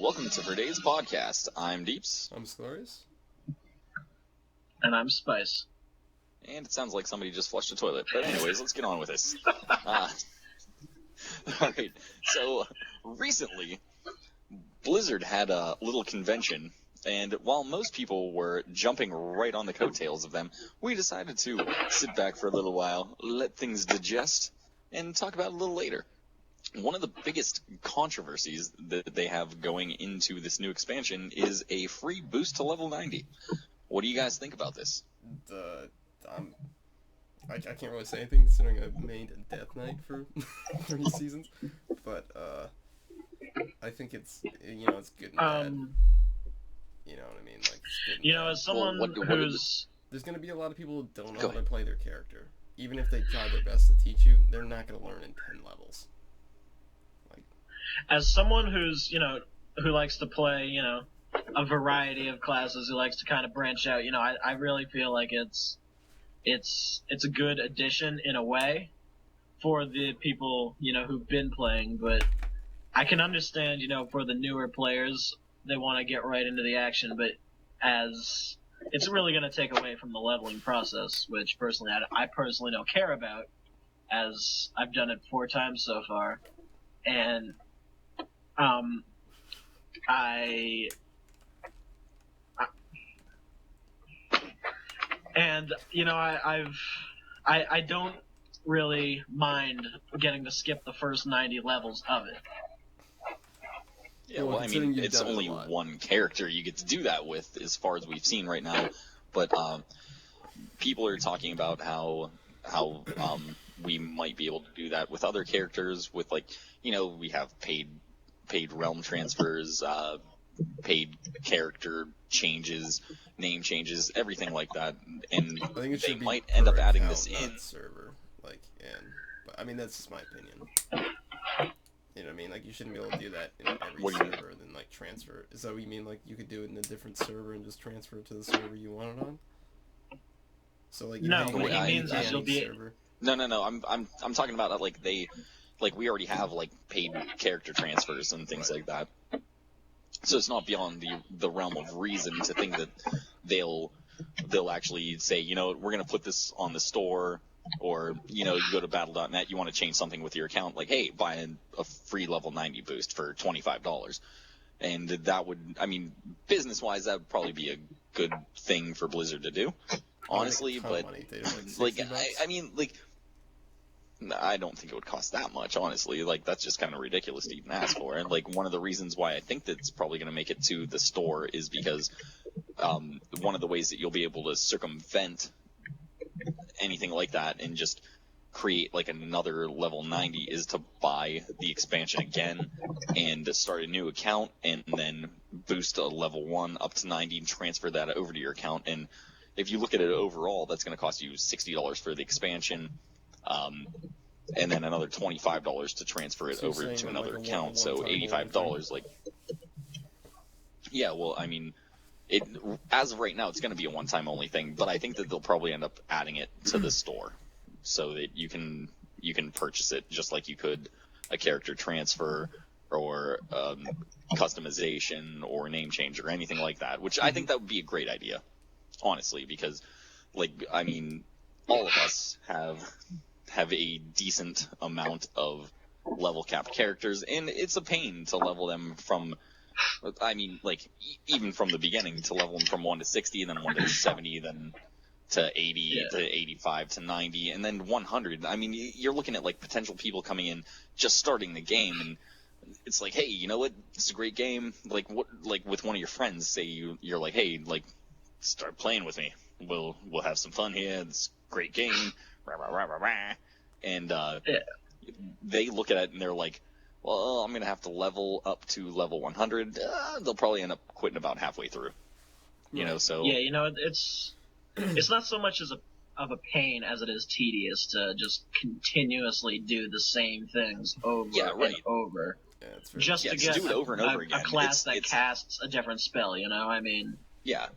welcome to today's podcast. I'm Deeps. I'm Scorius. And I'm Spice. And it sounds like somebody just flushed a toilet. But anyways, let's get on with this. Alright, so recently, Blizzard had a little convention, and while most people were jumping right on the coattails of them, we decided to sit back for a little while, let things digest, and talk about it a little later. One of the biggest controversies that they have going into this new expansion is a free boost to level 90. What do you guys think about this? I can't really say anything considering I've made a Death Knight for 3 seasons, but I think it's it's good and bad. You know what I mean? Like, it's good and bad. As someone who's there's gonna be a lot of people who don't know how to play their character. Even if they try their best to teach you, they're not gonna learn in 10 levels. As someone who's who likes to play a variety of classes, who likes to kind of branch out, I really feel like it's a good addition in a way for the people who've been playing, but I can understand for the newer players they want to get right into the action, but as it's really going to take away from the leveling process, which personally I personally don't care about, as I've done it 4 times so far, and I don't really mind getting to skip the first 90 levels of it. Yeah, well, I mean, it's only one character you get to do that with, as far as we've seen right now. But people are talking about how we might be able to do that with other characters. With we have paid realm transfers, paid character changes, name changes, everything like that, and they might end up adding this in server. But I mean, that's just my opinion. You know what I mean? Like, you shouldn't be able to do that in every server, and then transfer. Is that what you mean? Like, you could do it in a different server and just transfer it to the server you want it on? So what he means is you'll be server. No. I'm talking about we already have paid character transfers and things like that. So it's not beyond the realm of reason to think that they'll actually say, we're going to put this on the store, or you go to battle.net, you want to change something with your account, like, hey, buy a free level 90 boost for $25. And that would, business-wise, that would probably be a good thing for Blizzard to do, honestly, but I don't think it would cost that much, honestly. That's just kind of ridiculous to even ask for. And one of the reasons why I think that's probably going to make it to the store is because one of the ways that you'll be able to circumvent anything like that and just create another level 90 is to buy the expansion again and to start a new account and then boost a level 1 up to 90 and transfer that over to your account. And if you look at it overall, that's going to cost you $60 for the expansion. And then another $25 to transfer it over to another account, so $85. Yeah, well, as of right now, it's going to be a one-time only thing, but I think that they'll probably end up adding it to the store, so that you can purchase it just like you could a character transfer or customization or name change or anything like that. Which I think that would be a great idea, honestly, because all of us have a decent amount of level capped characters, and it's a pain to level them from, even from the beginning, to level them from 1 to 60, then 1 to 70, then to 80, to 85, to 90, and then 100. You're looking at potential people coming in just starting the game, and it's like, hey, you know what? It's a great game. With one of your friends, say you're like, hey, start playing with me. We'll have some fun here. It's a great game. And they look at it and they're like, well, I'm going to have to level up to level 100. They'll probably end up quitting about halfway through. So... Yeah, it's not so much of a pain as it is tedious to just continuously do the same things over and over. Yeah, just to get do it over and over again. A class that casts a different spell, Yeah,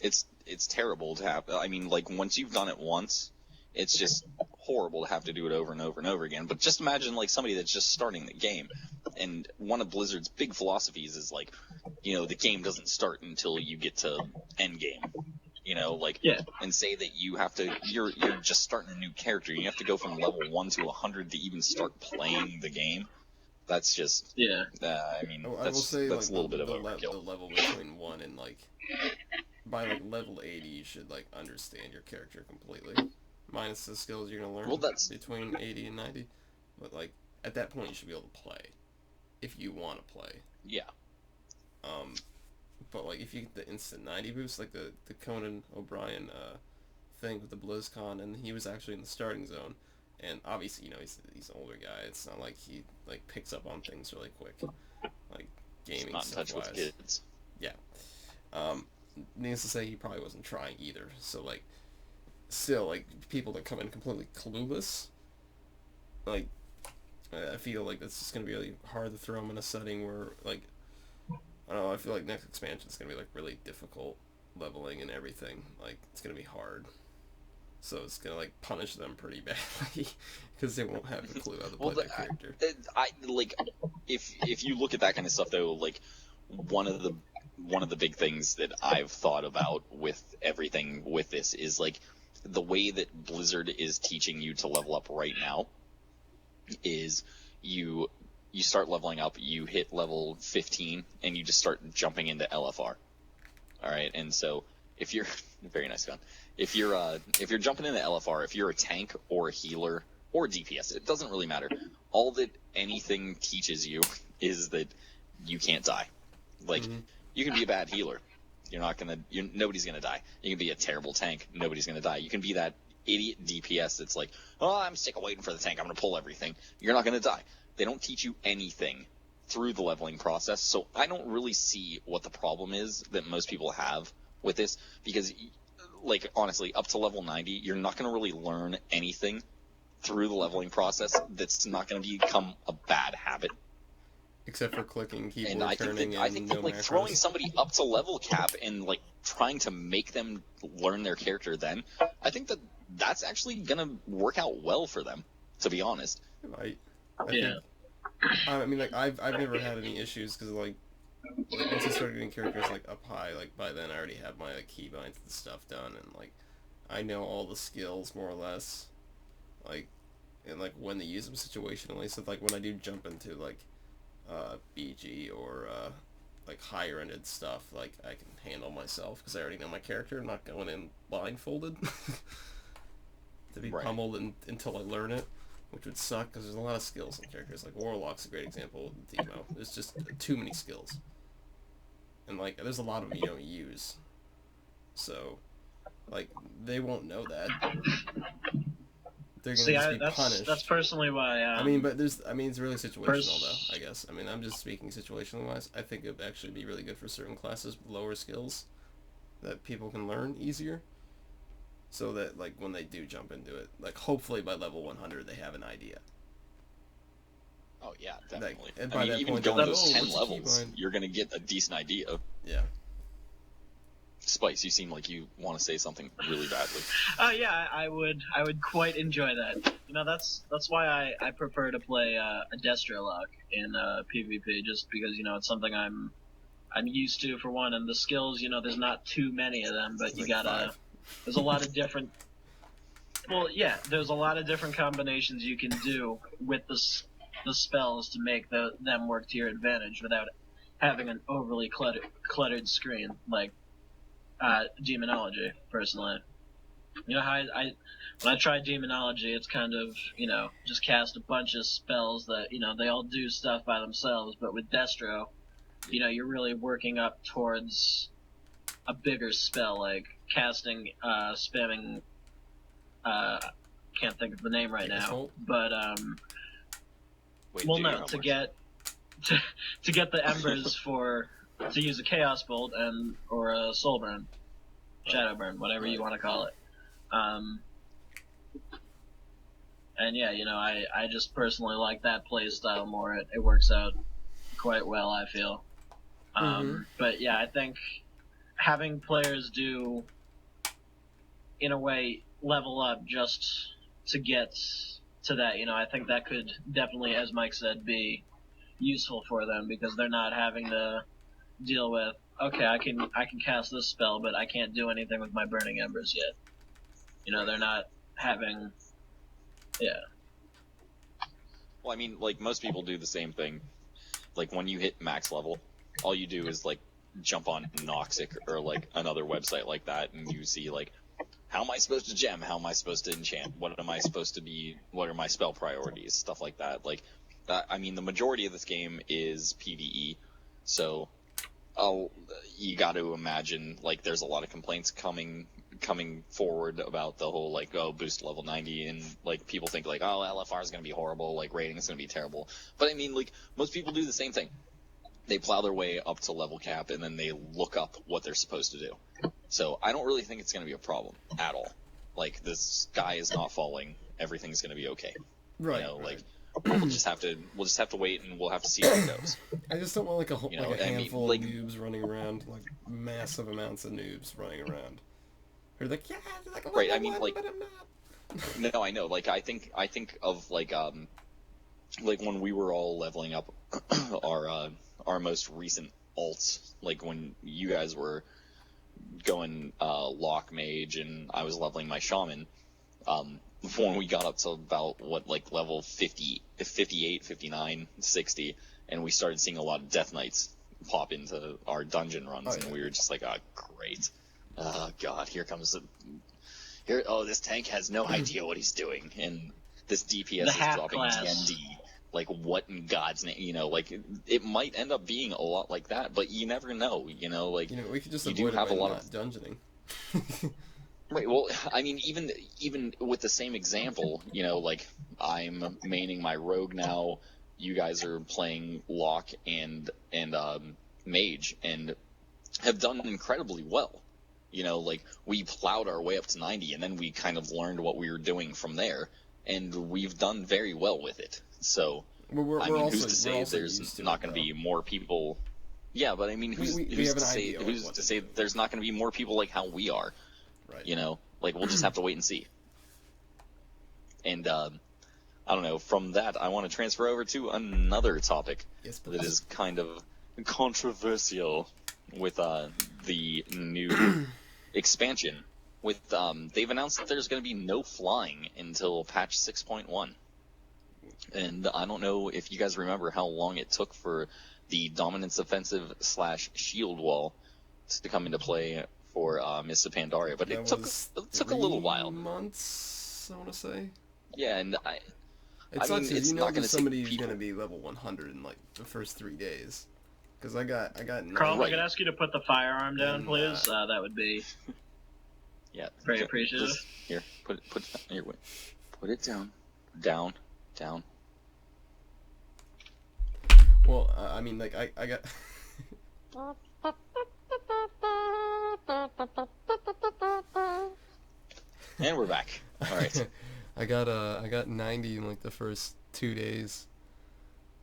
it's terrible to have... once you've done it once... It's just horrible to have to do it over and over and over again. But just imagine somebody that's just starting the game. and one of Blizzard's big philosophies is like, the game doesn't start until you get to end game. And say that you're just starting a new character. You have to go from level 1 to 100 to even start playing the game. That's just, I will say, that's a little bit of overkill. The level between 1 and, by, level 80, you should, understand your character completely. Minus the skills you're gonna learn between 80 and 90. But, at that point, you should be able to play. If you want to play. Yeah. But, if you get the instant 90 boost, the Conan O'Brien, thing with the BlizzCon, and he was actually in the starting zone. And obviously, he's an older guy. It's not like he, picks up on things really quick. Gaming not in touch with kids. Yeah. Needless to say, he probably wasn't trying either. So, still, people that come in completely clueless, I feel like that's just going to be really hard to throw them in a setting where, I don't know, I feel like next expansion is going to be, really difficult leveling and everything. It's going to be hard. So it's going to, punish them pretty badly, because they won't have a clue how to play that character. If you look at that kind of stuff, though, one of the big things that I've thought about with everything with this is, the way that Blizzard is teaching you to level up right now is you start leveling up, you hit level 15, and you just start jumping into LFR. All right, and so if you're very nice gun. If you're jumping into LFR, if you're a tank or a healer or DPS, it doesn't really matter. All that anything teaches you is that you can't die. You can be a bad healer. Nobody's gonna die. You can be a terrible tank. Nobody's gonna die. You can be that idiot DPS that's I'm sick of waiting for the tank. I'm gonna pull everything. You're not gonna die. They don't teach you anything through the leveling process. So I don't really see what the problem is that most people have with this, because honestly, up to level 90, you're not going to really learn anything through the leveling process that's not going to become a bad habit. Except for clicking keyboard and I turning think that throwing somebody up to level cap and trying to make them learn their character then, I think that's actually going to work out well for them, to be honest. Right. I mean, I've never had any issues, because once I started getting characters up high, by then I already have my keybinds and stuff done, and I know all the skills more or less, and when to use them situationally. So when I do jump into BG or higher ended stuff, I can handle myself because I already know my character. I'm not going in blindfolded to be pummeled until I learn it, which would suck because there's a lot of skills in characters. Warlock's a great example with Demo. There's just too many skills. And, there's a lot of them you don't use. So, they won't know that. They're going to be punished. That's personally why... but it's really situational, though, I guess. I'm just speaking situationally-wise. I think it would actually be really good for certain classes with lower skills that people can learn easier. So that, when they do jump into it, hopefully by level 100 they have an idea. Oh, yeah, definitely. And by that even point, going those 10 levels, you're going to get a decent idea. Yeah. Spice, you seem like you want to say something really badly. Yeah, I would quite enjoy that. That's why I prefer to play a Destro lock in PvP, just because, it's something I'm used to, for one, and the skills, there's not too many of them, but you gotta... 5. There's a lot of different... Well, yeah, there's a lot of different combinations you can do with the spells to make them work to your advantage without having an overly cluttered screen, Demonology, personally. How when I try Demonology, it's kind of, just cast a bunch of spells that, they all do stuff by themselves, but with Destro, you're really working up towards a bigger spell, like casting, spamming, can't think of the name right now, but, Wait, well, no, to get the embers to use a Chaos Bolt or a Soul Burn, Shadow Burn, whatever you want to call it. And yeah, I just personally like that play style more. It works out quite well, I feel. But yeah, I think having players do, in a way, level up just to get to that, I think that could definitely, as Mike said, be useful for them because they're not having to deal with, okay, I can cast this spell, but I can't do anything with my Burning Embers yet. You know, they're not having, yeah. Well, I mean, like, most people do the same thing. Like, when you hit max level, all you do is, like, jump on Noxic or, like, another website like that, and you see, like, how am I supposed to gem? How am I supposed to enchant? What am I supposed to be? What are my spell priorities? Stuff like that. Like, I mean, the majority of this game is PvE, so you got to imagine, like, there's a lot of complaints coming forward about the whole, like, oh, boost level 90, and, like, people think, like, oh, LFR is going to be horrible, like, rating is going to be terrible. But, I mean, like, most people do the same thing. They plow their way up to level cap, and then they look up what they're supposed to do. So I don't really think it's going to be a problem at all. Like, the sky is not falling. Everything's going to be okay. Right. You know, like, we'll just have to wait, and we'll have to see how it goes. I just don't want like a, You know, like a I mean, handful like- of noobs running around, like massive amounts of noobs running around. They're like, yeah, they're like, Right, I level mean, one, like- but I'm not. No, I know. Like, I think of, like when we were all leveling up our most recent alts, like when you guys were going lock mage and I was leveling my shaman, when we got up to about level 50, 58, 59, 60, and we started seeing a lot of death knights pop into our dungeon runs, Oh, yeah. and we were just like, oh, great. Oh god, here comes this tank has no idea what he's doing, and this DPS The is half dropping class. DND. Like, what in God's name? You know, like, it might end up being a lot like that, but you never know, you know, like... You know, we could just You do avoid it have by a lot not of- dungeoning. Right, well, I mean, even with the same example, you know, like, I'm maining my rogue now, you guys are playing lock and mage, and have done incredibly well. You know, like, we plowed our way up to 90, and then we kind of learned what we were doing from there, and we've done very well with it. So, We're I mean, also, who's to say we're also there's used to not it, going to though. be more people... Yeah, but I mean, who's we to have an say, idea of who's what to to say do. there's not going to be more people like how we are? Right. You know, like, we'll just have to wait and see. And I don't know. From that, I want to transfer over to another topic Yes, please. that is kind of controversial with the new expansion. With they've announced that there's going to be no flying until patch 6.1. And I don't know if you guys remember how long it took for the Dominance Offensive / Shield Wall to come into play for Mists of Pandaria, but it took a little while. 3 months, I want to say. Yeah, and It I sucks mean, because it's you know not that gonna take somebody's people- going to be level 100 in like the first 3 days. Because I got Carl, if I Right. could ask you to put the firearm down, And, please, that would be yeah, very ju- appreciative. just- here, put it down. Here, wait. Put it down, down. Well, I mean, like I got. And we're back. All right. I got 90 in like the first 2 days,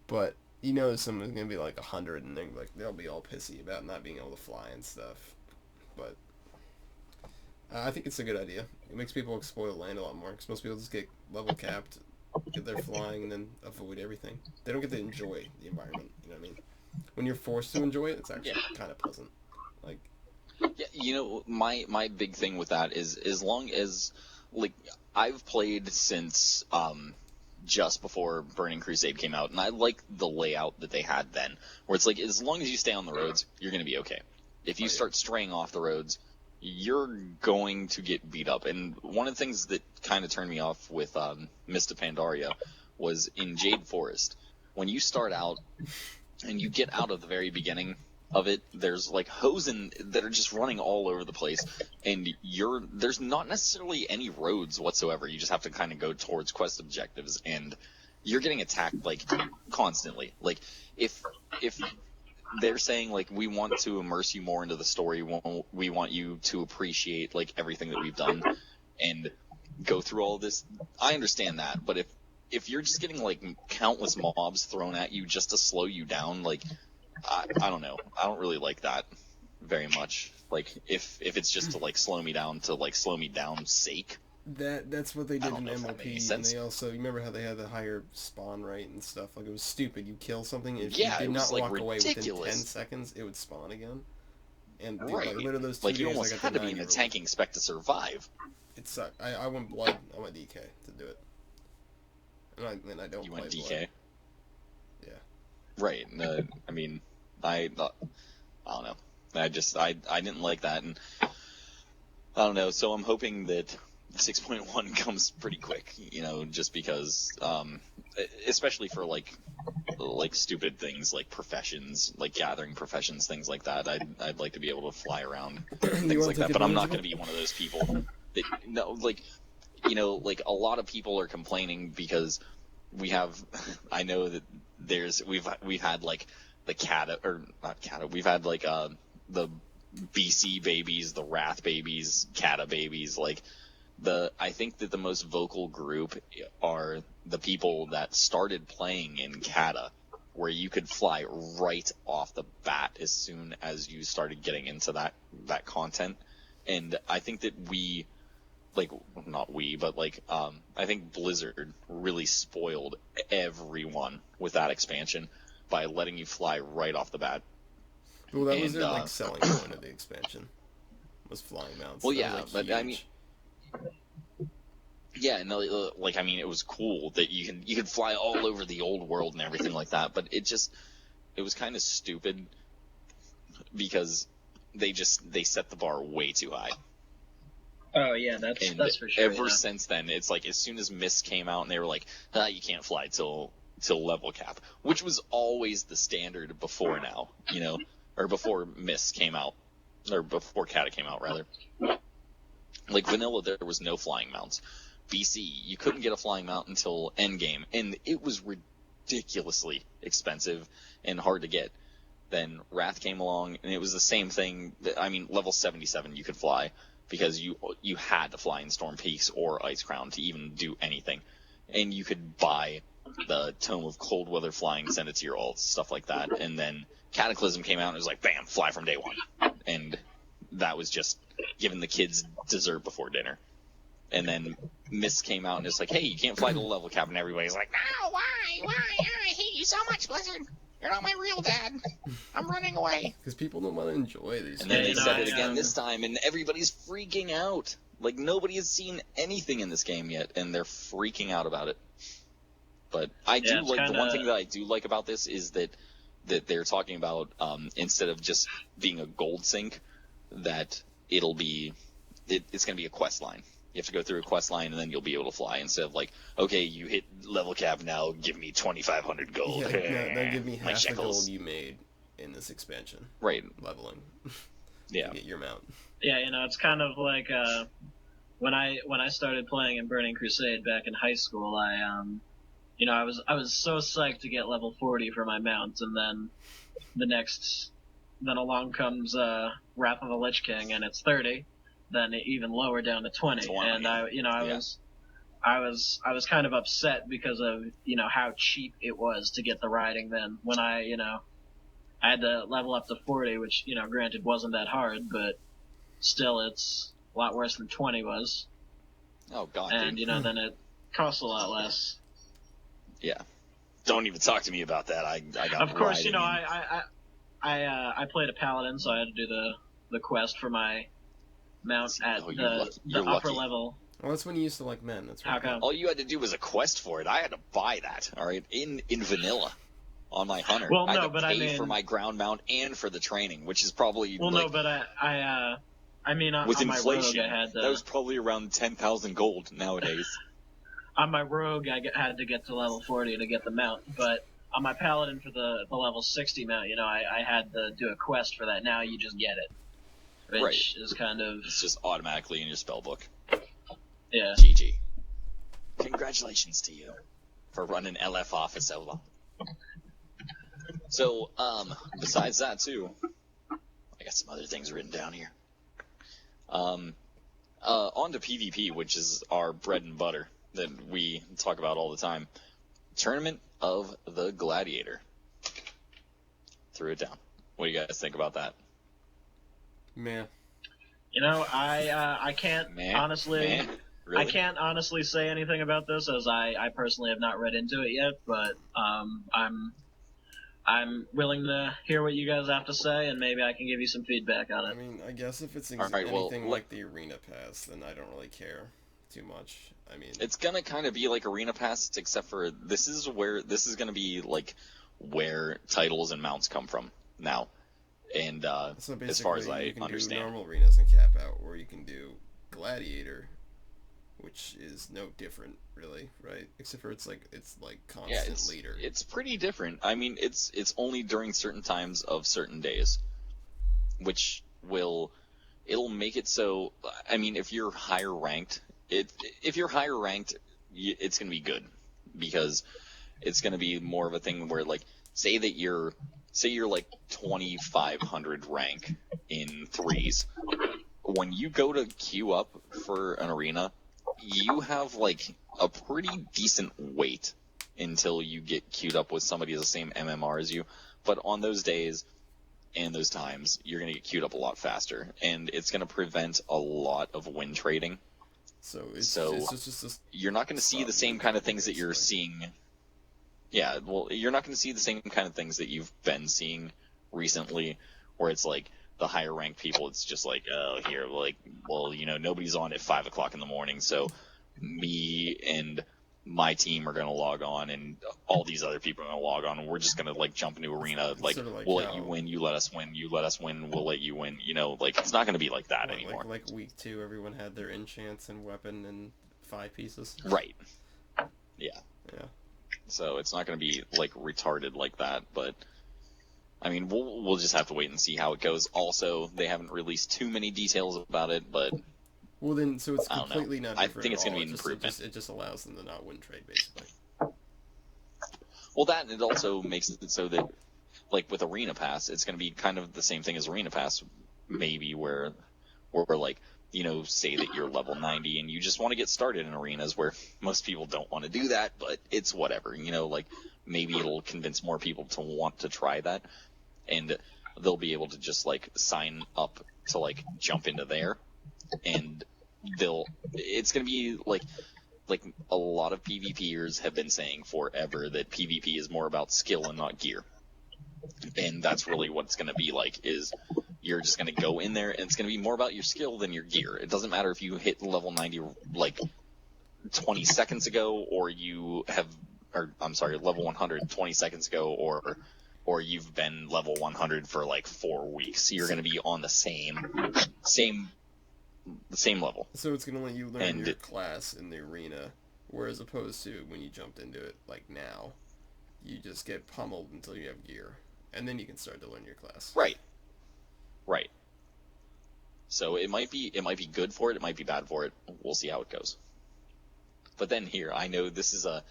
but you know someone's gonna be like 100 and then like they'll be all pissy about not being able to fly and stuff. But I think it's a good idea. It makes people explore the land a lot more because most people just get level capped, get their flying, and then avoid everything. They don't get to enjoy the environment. You know what I mean? When you're forced to enjoy it, it's actually kind of pleasant. Like. Yeah, you know, my big thing with that is as long as, like, I've played since just before Burning Crusade came out, and I like the layout that they had then, where it's like, as long as you stay on the roads, you're going to be okay. If you start straying off the roads, you're going to get beat up. And one of the things that kind of turned me off with Mist of Pandaria was in Jade Forest. When you start out and you get out of the very beginning of it, there's like hosen that are just running all over the place, and there's not necessarily any roads whatsoever. You just have to kind of go towards quest objectives, and you're getting attacked like constantly. Like, if they're saying like, we want to immerse you more into the story, we want you to appreciate like everything that we've done and go through all this, I understand that. But if you're just getting like countless mobs thrown at you just to slow you down, like, I don't know. I don't really like that very much. Like, if it's just to like slow me down sake, That's what they I did don't in know if that made any MLP, and sense. they also, you remember how they had the higher spawn rate and stuff? Like, it was stupid. You kill something, if Yeah, you did it was not like walk away within 10 ridiculous. seconds, it would spawn again. And dude, Right. like, literally those 2 Like, days you I almost got had the to be in a 9-year-old. tanking spec to survive. It sucked. I went blood. I went DK to do it. And I don't You play went DK. blood. Yeah. Right. I mean, I don't know. I didn't like that, and I don't know. So I'm hoping that 6.1 comes pretty quick. Just because, especially for like stupid things like professions, like gathering professions, things like that. I'd like to be able to fly around, things like that. But I'm not going to be one of those people that, like a lot of people are complaining because we have. I know that we've had like the Cata, or not Cata. We've had like the BC babies, the Wrath babies, Cata babies. Like I think that the most vocal group are the people that started playing in Cata, where you could fly right off the bat as soon as you started getting into that content. And I think that not we, but I think Blizzard really spoiled everyone with that expansion by letting you fly right off the bat. Well, that was their selling point of the expansion, was flying mounts. Well, that yeah, was, but huge. I mean, yeah, no, I mean, it was cool that you could fly all over the old world and everything like that, but it was kind of stupid because they set the bar way too high. Oh yeah, that's for sure. Ever since then, it's like as soon as Mist came out and they were like, you can't fly till level cap, which was always the standard before now, or before Mist came out, or before Cata came out rather. Like vanilla, there was no flying mounts. BC, you couldn't get a flying mount until endgame, and it was ridiculously expensive and hard to get. Then Wrath came along, and it was the same thing. I mean, level 77 you could fly, because you had to fly in Storm Peaks or Ice Crown to even do anything. And you could buy the Tome of Cold Weather Flying, send it to your ults, stuff like that. And then Cataclysm came out and it was like, bam, fly from day one. And that was just giving the kids dessert before dinner. And then Mist came out and it's like, hey, you can't fly to the level cap. And everybody's like, no, why? I hate you so much, Blizzard. You're not my real dad. I'm running away. Because people don't want to enjoy these. And then they said it again this time, and everybody's freaking out. Like, nobody has seen anything in this game yet, and they're freaking out about it. But the one thing that I do like about this is that they're talking about, instead of just being a gold sink, that it's going to be a quest line. You have to go through a quest line, and then you'll be able to fly, instead of like, okay, you hit level cap now, give me 2,500 gold. Yeah, now give me half the gold you made in this expansion. Right. Leveling. Yeah. To get your mount. Yeah, it's kind of like when I started playing in Burning Crusade back in high school, I was so psyched to get level 40 for my mount, and then then along comes Wrath of the Lich King, and it's 30. Then even lower down to 20. And I was kind of upset because of how cheap it was to get the riding then. When I had to level up to 40, which granted wasn't that hard, but still it's a lot worse than 20 was. Oh god. And dude. then it costs a lot less. Yeah. Don't even talk to me about that. I got. Of course, I played a paladin, so I had to do the quest for my mount at the upper level. Well, that's when you used to like men. That's right. How come? All you had to do was a quest for it. I had to buy that. All right, in vanilla, on my hunter. Well, I no, had to but pay for my ground mount and for the training, which is probably no, but I mean with on inflation, my rogue, I had that was probably around 10,000 gold nowadays. On my rogue, I had to get to level 40 to get the mount, but on my paladin for the level 60 mount, I had to do a quest for that. Now you just get it. Which is kind of... It's just automatically in your spellbook. Yeah. GG. Congratulations to you for running LF off for so long. So, besides that too, I got some other things written down here. On to PvP, which is our bread and butter that we talk about all the time. Tournament of the Gladiator. Threw it down. What do you guys think about that? Man. I can't honestly. Really? I can't honestly say anything about this, as I personally have not read into it yet, but I'm willing to hear what you guys have to say, and maybe I can give you some feedback on I it. mean, I guess if it's Alright, like the Arena Pass, then I don't really care too much. I mean, it's gonna kind of be like Arena Pass, except for this is gonna be like where titles and mounts come from now, and so basically as far as you I can understand, do normal arenas and cap out, or you can do Gladiator, which is no different, really, right? Except for it's like constant leader. It's pretty different. I mean, it's only during certain times of certain days, which it'll make it so. I mean, if you're higher ranked, it's gonna be good, because it's gonna be more of a thing where, like, say you're like 2,500 rank in threes. When you go to queue up for an arena, you have like a pretty decent wait until you get queued up with somebody the same MMR as you. But on those days and those times, you're going to get queued up a lot faster, and it's going to prevent a lot of win trading. So it's just you're not going to see the same kind of things that you're seeing. Yeah, well, you're not going to see the same kind of things that you've been seeing recently, where it's like the higher ranked people, it's just like, oh, here, like, well, nobody's on at 5 o'clock in the morning, so me and my team are going to log on, and all these other people are going to log on, and we're just going to, like, jump into arena, like, sort of like we'll let you win, you let us win, you let us win, we'll let you win, like, it's not going to be like that anymore. Like week 2, everyone had their enchants and weapon and 5 pieces. Right. Yeah. Yeah. So it's not going to be, like, retarded like that, but I mean, we'll just have to wait and see how it goes. Also, they haven't released too many details about it, but well, then, so it's completely not different. I think it's going to be an improvement. It just allows them to not win trade, basically. Well, it also makes it so that, like, with Arena Pass, it's going to be kind of the same thing as Arena Pass, maybe, where like, say that you're level 90 and you just want to get started in arenas, where most people don't want to do that, but it's whatever, like, maybe it'll convince more people to want to try that, and they'll be able to just, like, sign up to, like, jump into there, and it's going to be like a lot of PvPers have been saying forever, that PvP is more about skill and not gear. And that's really what it's going to be like, is you're just going to go in there, and it's going to be more about your skill than your gear. It doesn't matter if you hit level 90, like, 20 seconds ago, or level 100 20 seconds ago, or you've been level 100 for, like, 4 weeks. You're going to be on the same level. So it's going to let you learn your class in the arena, whereas opposed to when you jumped into it, like now, you just get pummeled until you have gear, and then you can start to learn your class. Right. So it might be good for it, it might be bad for it. We'll see how it goes. But then here, I know this is a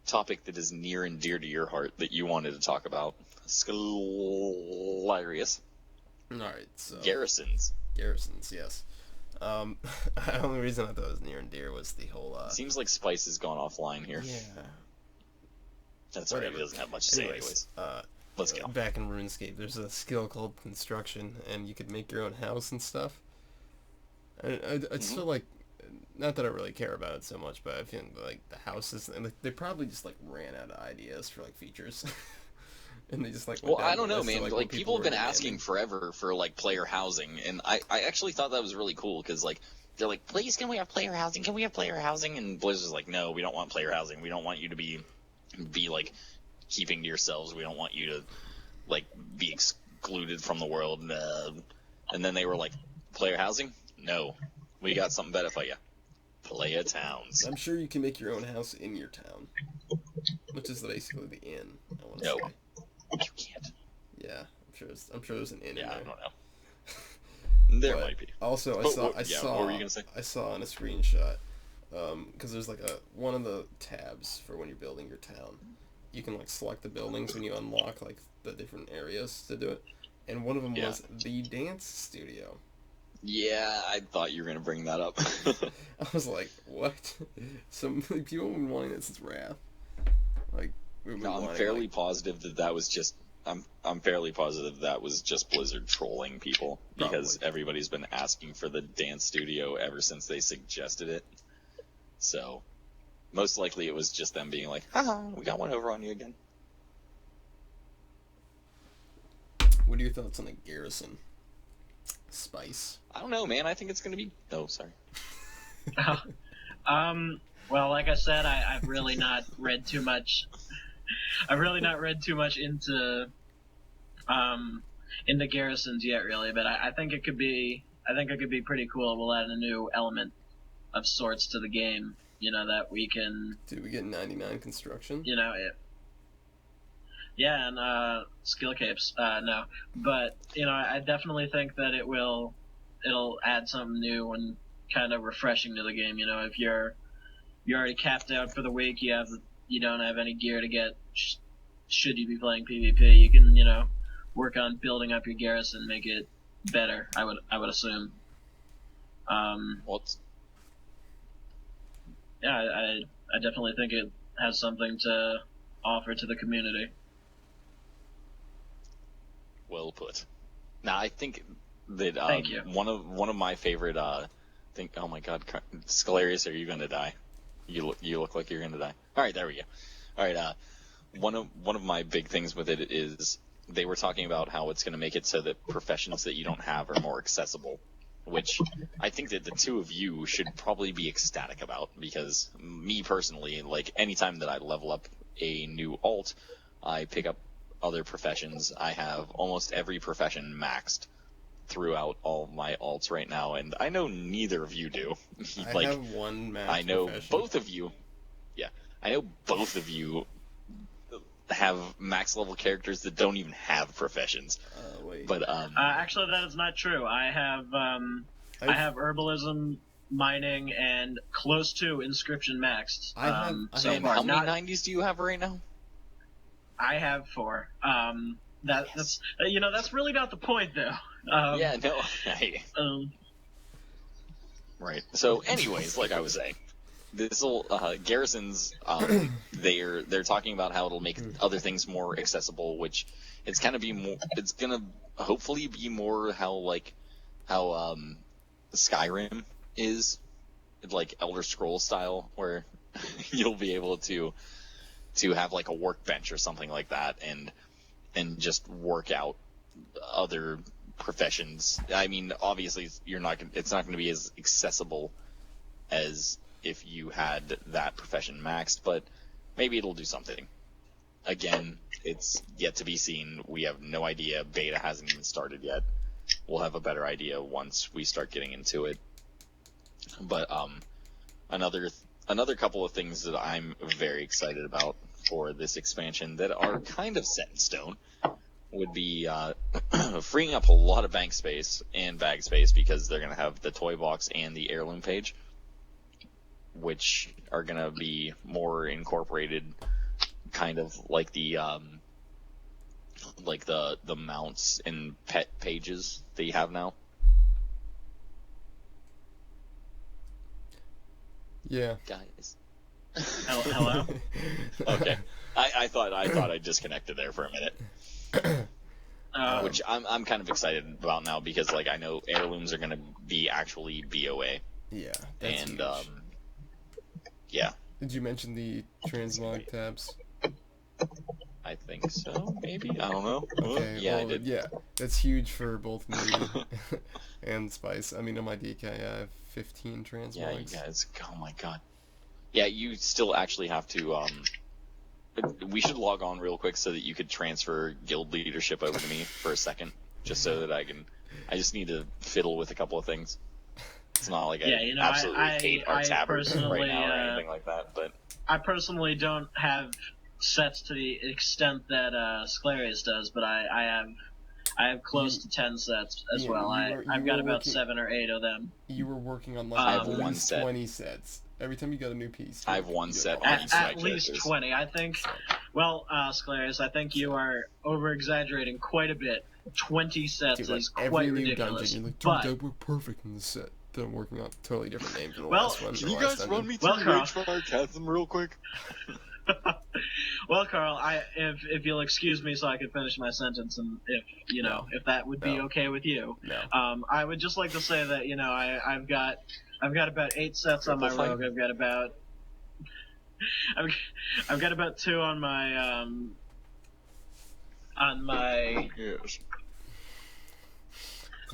topic that is near and dear to your heart that you wanted to talk about. Hilarious. Alright, so... Garrisons, yes. The only reason I thought it was near and dear was the whole, Seems like Spice has gone offline here. Yeah. That's alright, he doesn't have much to say anyways. Let's go. Back in RuneScape, there's a skill called construction, and you could make your own house and stuff. I'd still, like... Not that I really care about it so much, but I feel like the houses... And they probably just, like, ran out of ideas for, like, features. And they just, like... Well, I don't know, man. Like people have been asking forever for, like, player housing, and I actually thought that was really cool, because, like, they're like, please, can we have player housing? Can we have player housing? And Blizzard's like, no, we don't want player housing. We don't want you to be like, keeping to yourselves. We don't want you to, like, be excluded from the world. And then they were like, player housing? No. We got something better for you. Player towns. I'm sure you can make your own house in your town. Which is basically the inn, I want to say. You can't. Yeah, I'm sure there's an inn in there. I don't know. There might be. Also, what were you gonna say? I saw in a screenshot, because there's like one of the tabs for when you're building your town. You can, like, select the buildings when you unlock, like, the different areas to do it. And one of them was the dance studio. Yeah, I thought you were gonna bring that up. I was like, what? Some people have been wanting it since Wrath. Like, I'm fairly positive that was just. I'm fairly positive that was just Blizzard trolling people, because everybody's been asking for the dance studio ever since they suggested it. So most likely it was just them being like, haha, we got one over on you again. What are your thoughts on the Garrison Spice? I don't know, man. I think it's going to be... Oh, sorry. Well, like I said, I've really not read too much. I've really not read too much into garrisons yet, really. But I think it could be. I think it could be pretty cool. We'll add a new element of sorts to the game. You know, that we can. Do we get 99 construction? You know it. Yeah, and skill capes. No, but you know, I definitely think that it'll add something new and kind of refreshing to the game. You know, if you're already capped out for the week, you don't have any gear to get. Should you be playing PvP, you can work on building up your garrison, make it better. I would assume. Yeah, I definitely think it has something to offer to the community. Well put. Now I think that Thank you. one of my favorite oh my god, Scalarius, are you gonna die? You look like you're gonna die. All right, there we go. All right, one of my big things with it is they were talking about how it's gonna make it so that professions that you don't have are more accessible, which I think that the two of you should probably be ecstatic about, because me personally, like anytime that I level up a new alt, I pick up other professions. I have almost every profession maxed throughout all my alts right now, and I know neither of you do. I have one max I know profession. both of you. Yeah, I know both of you have max level characters that don't even have professions. Wait. But actually, that is not true. I have herbalism, mining, and close to inscription maxed. and how many 90s do you have right now? I have 4. That's that's really not the point, though. Yeah, no. Right. So, anyways, like I was saying, this will garrisons. They're talking about how it'll make other things more accessible, which it's gonna be more. It's gonna hopefully be more how Skyrim is, like Elder Scrolls style, where you'll be able to have like a workbench or something like that, and just work out other professions. I mean, obviously, it's not going to be as accessible as if you had that profession maxed, but maybe it'll do something. Again, it's yet to be seen. We have no idea. Beta hasn't even started yet. We'll have a better idea once we start getting into it. But another couple of things that I'm very excited about for this expansion that are kind of set in stone would be freeing up a lot of bank space and bag space, because they're going to have the toy box and the heirloom page, which are going to be more incorporated, kind of like the mounts and pet pages that you have now. Yeah. Guys. Hello? Okay. I thought I disconnected there for a minute. Which I'm kind of excited about now, because like I know heirlooms are going to be actually BOA. Yeah. That's and huge. yeah. Did you mention the transmog tabs? I think so, maybe. I don't know. Okay, yeah, well, I did. Yeah, that's huge for both me and Spice. I mean, on my DK, I have 15 transmogs. Yeah, you guys. Oh my god. Yeah, you still actually have to. We should log on real quick so that you could transfer guild leadership over to me for a second, just so that I can. I just need to fiddle with a couple of things. It's not like I absolutely hate our tabard right now or anything like that, but I personally don't have sets to the extent that Sclarius does, but I have close to 10 sets as well. I've got about 7 or 8 of them. You were working on I have at one least set. 20 sets. Every time you got a new piece. I have one set on each At of my least characters. 20, I think. Well, Sclarius, I think you are over-exaggerating quite a bit. 20 sets Dude, is like, quite every new ridiculous. dungeon, you're like, dude, but, that worked perfect in this set. Then I'm working on a totally different name for the Well, last one. Can you guys run me Well, through Carl. Rage Fire Chasm real quick? Well, Carl, if you'll excuse me so I can finish my sentence, and if that would be No. okay with you, No. I would just like to say that I've got about 8 sets on my Cripple fight? rogue. I've got about 2 on my Yes.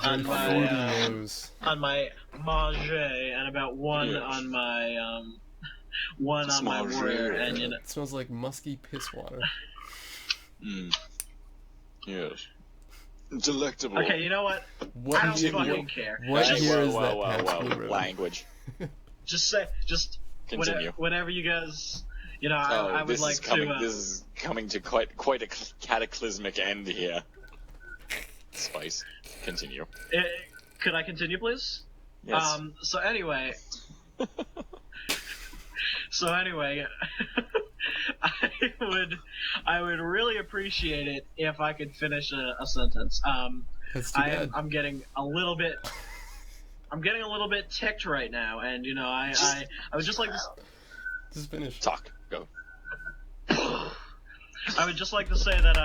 on Fruity my nose. on my mage, and about 1 Yes. on my one on my Smage. warrior, and It smells like musky piss water. Yes. Delectable. okay, you know what? What I don't year, fucking care. what Hey, year whoa, is whoa, that whoa, Pabst whoa. Blue Ribbon? Language. Just Continue. whenever you guys, I would this like is coming. to. This is coming to quite a cataclysmic end here. Spice. Continue. Could I continue, please? Yes. So anyway, I would really appreciate it if I could finish a sentence. That's too bad. I'm getting a little bit ticked right now, and I would just like to. Just finish. Talk. Go. I would just like to say that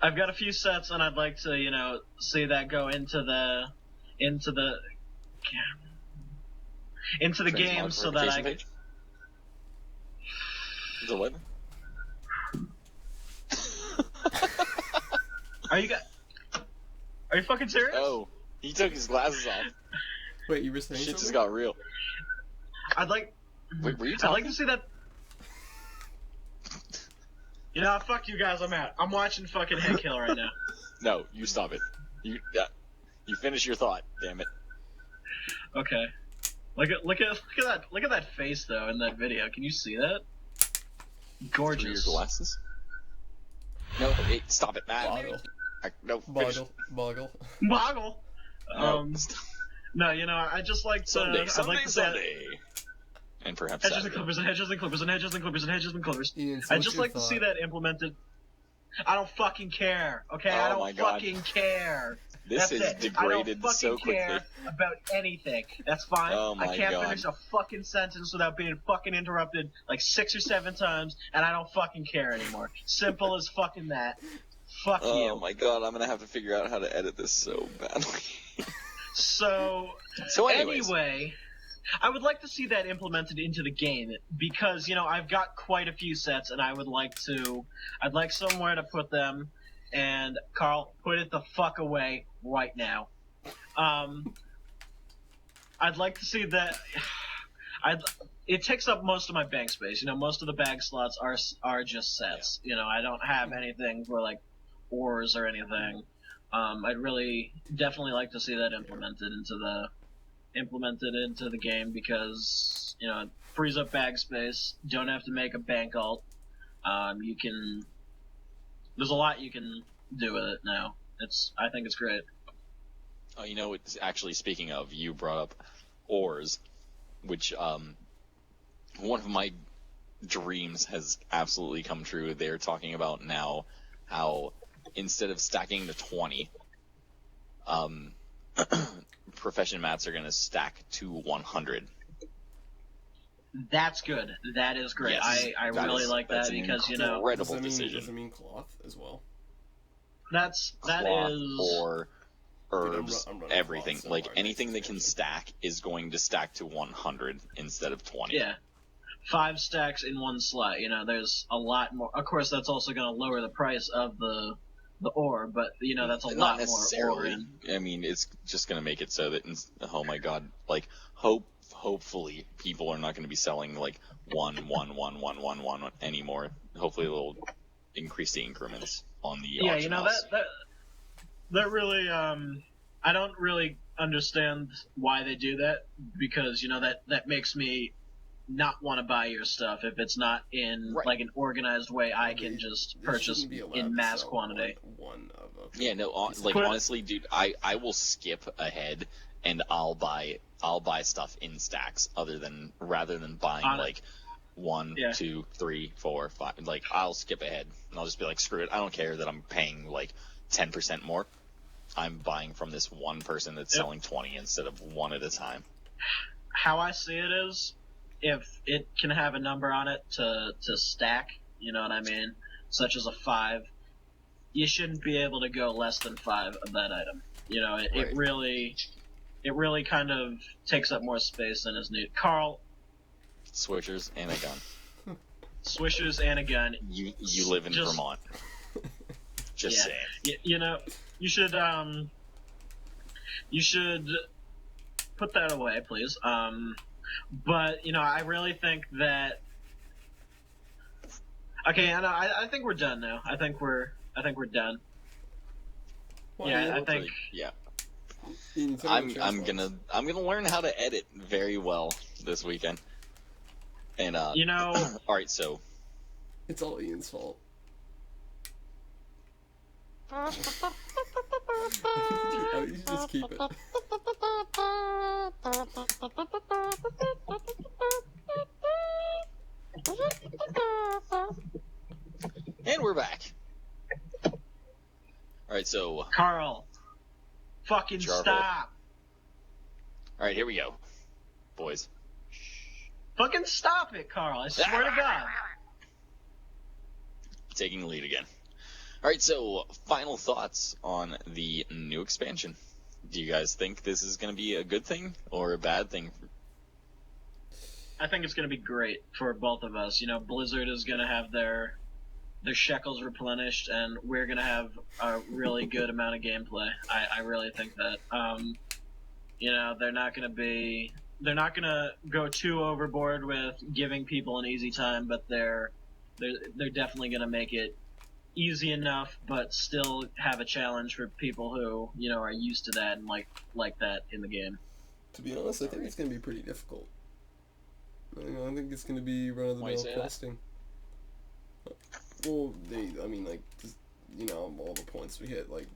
I've got a few sets, and I'd like to see that go into the game so that I Page? The what? Are you fucking serious? Oh, he took his glasses off. Wait, you were saying Shit just something? got real. I'd like Wait, were you I'd talking? like to see that. Fuck you guys, I'm out. I'm watching fucking Head Kill right now. No, you stop it. You finish your thought. Damn it. Okay. Look at that face though in that video. Can you see that? Through your Gorgeous. glasses. No, stop it, Matt. Boggle. No, finish. Boggle. Boggle. No, No, I just like to. Sunday, I'd Sunday, like to say Sunday. And perhaps hedges and Saturday. clippers and hedges and clippers and hedges and clippers and hedges and clippers. Ian, so I'd what's just your like to see thought? that implemented. I don't fucking care. Okay, I Oh my don't God. fucking care. This That's is it. degraded I don't so fucking care quickly. about anything. That's fine. Oh my I can't God. finish a fucking sentence without being fucking interrupted like 6 or 7 times, and I don't fucking care anymore. Simple as fucking that. Fuck Oh you. my God, I'm gonna have to figure out how to edit this so badly. So anyways. anyway, I would like to see that implemented into the game because I've got quite a few sets, and I'd like somewhere to put them. And Carl, put it the fuck away right now. I'd like to see that. It takes up most of my bank space. Most of the bag slots are just sets. I don't have anything for like ores or anything. I'd really definitely like to see that implemented into the game because it frees up bag space. Don't have to make a bank alt. There's a lot you can do with it now. I think it's great. Oh, it's actually, speaking of, you brought up ores, which one of my dreams has absolutely come true. They're talking about now how instead of stacking to 20, profession mats are going to stack to 100. That's good. That is great. Yes, I really like that that's an because incredible Does decision. it mean cloth as well? that Cloth is or herbs, I'm running everything. cloth so Like hard anything that next can expansion. stack is going to stack to 100 instead of 20. yeah. 5 stacks in one slot. There's a lot more. Of course, that's also going to lower the price of the ore, but that's a Not lot more ore. necessarily. In. I mean, it's just going to make it so that, oh my God, like hopefully people are not going to be selling like one anymore. Hopefully they'll increase the increments on the Yeah, auction house. that really I don't really understand why they do that because that makes me not want to buy your stuff if it's not in Right. like an organized way I can just They purchase shouldn't be allowed in to mass sell quantity. One of a Yeah, no, Put- honestly, dude, I will skip ahead and I'll buy stuff in stacks rather than buying On it. like 1, Yeah. 2, 3, 4, 5. Like, I'll skip ahead and I'll just be like, screw it. I don't care that I'm paying like 10% more. I'm buying from this one person that's Yep. selling 20 instead of one at a time. How I see it is if it can have a number on it to stack, you know what I mean, such as a 5, you shouldn't be able to go less than 5 of that item. You know, it Right. really kind of takes up more space than is needed. Carl, Switchers and a gun. swishers and a gun. You live in Vermont. Just saying. You know, you should put that away, please. But you know, I really think that. Okay, I think we're done now. I think we're done. Well, Yeah, I think. Yeah. I'm I'm gonna learn how to edit very well this weekend. And You know, all right, so it's all Ian's fault. You should just keep it. and we're back. All right, so Carl, fucking Jarvis. stop! All right, here we go, boys. Fucking stop it, Carl! I swear to God. Taking the lead again. All right, so final thoughts on the new expansion. Do you guys think this is going to be a good thing or a bad thing? I think it's going to be great for both of us. You know, Blizzard is going to have their shekels replenished, and we're going to have a really good amount of gameplay. I really think that. You know, they're not going to go too overboard with giving people an easy time, but they're definitely going to make it easy enough, but still have a challenge for people who, you know, are used to that and like that in the game. To be honest, I think it's going to be pretty difficult. I think it's going to be run-of-the-mill questing. Well, you know, all the points we hit, like,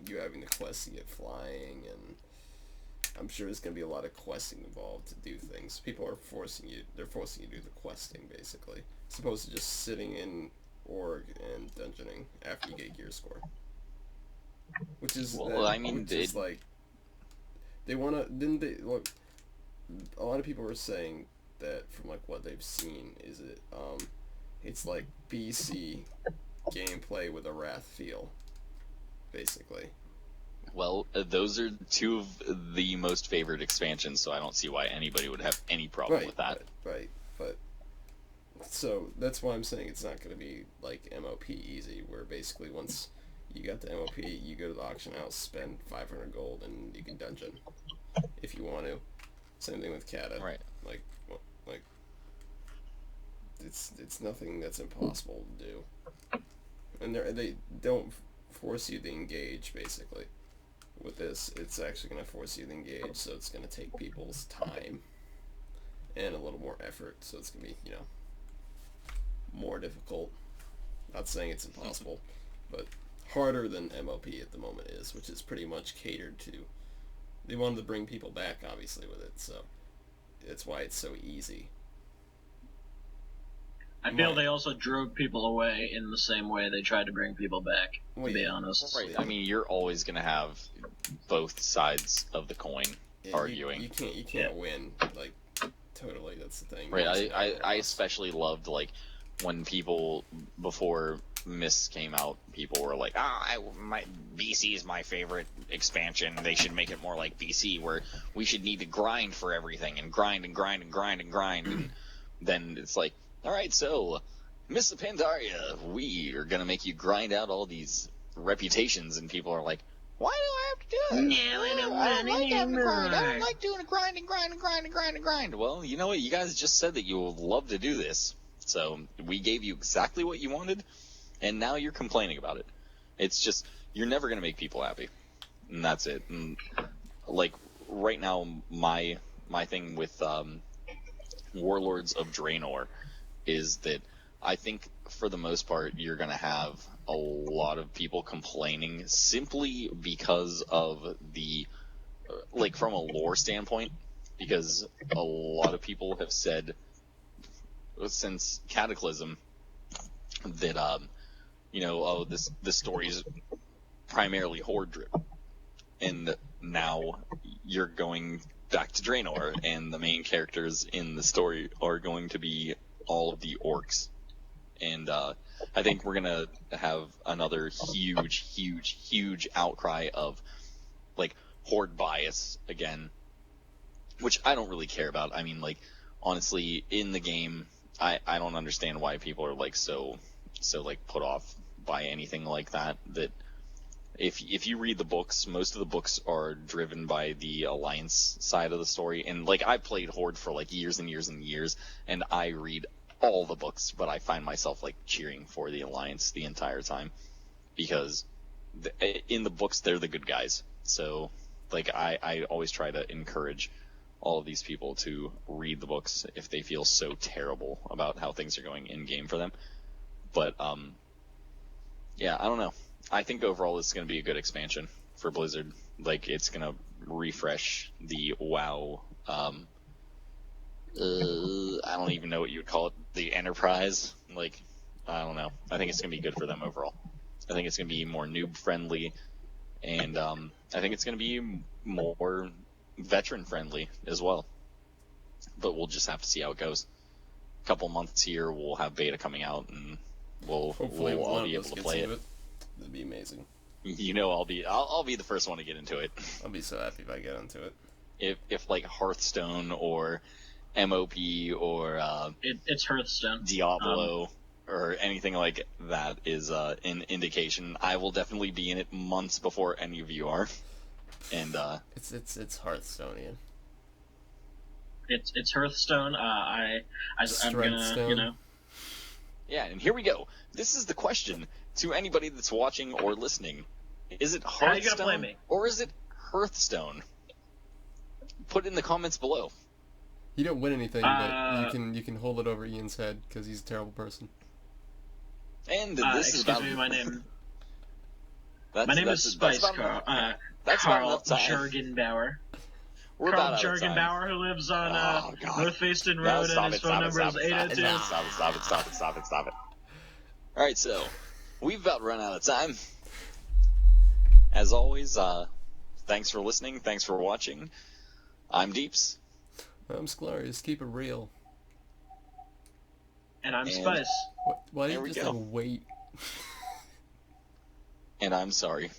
you having the quest to get flying, and I'm sure there's going to be a lot of questing involved to do things. People are forcing you to do the questing, basically, as opposed to just sitting in org and dungeoning after you get gear score. Which is, like, they want to, didn't they, look, a lot of people are saying that from, like, what they've seen, is it's like BC gameplay with a Wrath feel, basically. Well, those are two of the most favored expansions, so I don't see why anybody would have any problem with that. Right, but so that's why I'm saying it's not going to be like MOP easy, where basically once you got the MOP, you go to the auction house, spend 500 gold, and you can dungeon if you want to. Same thing with Kata. Right. Like it's nothing that's impossible to do, and they don't force you to engage. Basically, with this, it's actually going to force you to engage, so it's going to take people's time and a little more effort. So it's going to be, you know, more difficult. Not saying it's impossible, but harder than MOP at the moment is, which is pretty much catered to. They wanted to bring people back, obviously, with it, so that's why it's so easy. I feel they also drove people away in the same way they tried to bring people back, to be honest. Right. I mean, you're always going to have both sides of the coin arguing. You can't win, like, totally, that's the thing. Right, I especially loved, like, when people, before Mists came out, people were like, BC is my favorite expansion, they should make it more like BC, where we should need to grind for everything, and grind, and grind, and grind, and grind, and then it's like, alright, so, Mists of Pandaria, we are gonna make you grind out all these reputations, and people are like, why do I have to do it? No, I don't I want anymore. I don't like doing a grind and grind and grind and grind and grind. Well, you know what? You guys just said that you would love to do this. So we gave you exactly what you wanted, and now you're complaining about it. It's just, you're never going to make people happy. And that's it. And, like, right now, my thing with Warlords of Draenor is that I think, for the most part, you're going to have a lot of people complaining simply because of the, like, from a lore standpoint, because a lot of people have said since Cataclysm that, this story is primarily Horde driven, and now you're going back to Draenor, and the main characters in the story are going to be all of the orcs. And I think we're gonna have another huge outcry of like horde bias again, which I don't really care about. I mean, like, honestly, in the game, I don't understand why people are like so like put off by anything like that. That if you read the books, most of the books are driven by the Alliance side of the story. And like, I played Horde for like years and years and years, and I read all the books, but I find myself like cheering for the Alliance the entire time, because in the books they're the good guys. So like, I always try to encourage all of these people to read the books if they feel so terrible about how things are going in game for them. But yeah, I don't know. I think overall it's going to be a good expansion for Blizzard. Like, it's going to refresh the WoW. I don't even know what you would call it. The Enterprise. Like, I don't know. I think it's going to be good for them overall. I think it's going to be more noob friendly, and I think it's going to be more veteran friendly as well. But we'll just have to see how it goes. A couple months here, we'll have beta coming out, and we'll all be able to play it. That'd be amazing. You know, I'll be the first one to get into it. I'll be so happy if I get into it. If like Hearthstone or MOP or it's Hearthstone, Diablo or anything like that is an indication, I will definitely be in it months before any of you are. And it's Hearthstonian. It's Hearthstone. I'm gonna, you know. Yeah, and here we go. This is the question to anybody that's watching or listening. Is it Hearthstone, how you gonna play me? Or is it Hearthstone? Put it in the comments below. You don't win anything, but you can hold it over Ian's head because he's a terrible person. And this is about... my name. My name is Spice Carl. Carl Jurgenbauer. Carl Jurgenbauer, who lives on North Facein Road, and his phone number is 802. Stop it. Alright, so we've about run out of time. As always, thanks for listening, thanks for watching. I'm Deeps. I'm Sclarius. Keep it real. And I'm Spice. Why do you just have a wait? And I'm sorry.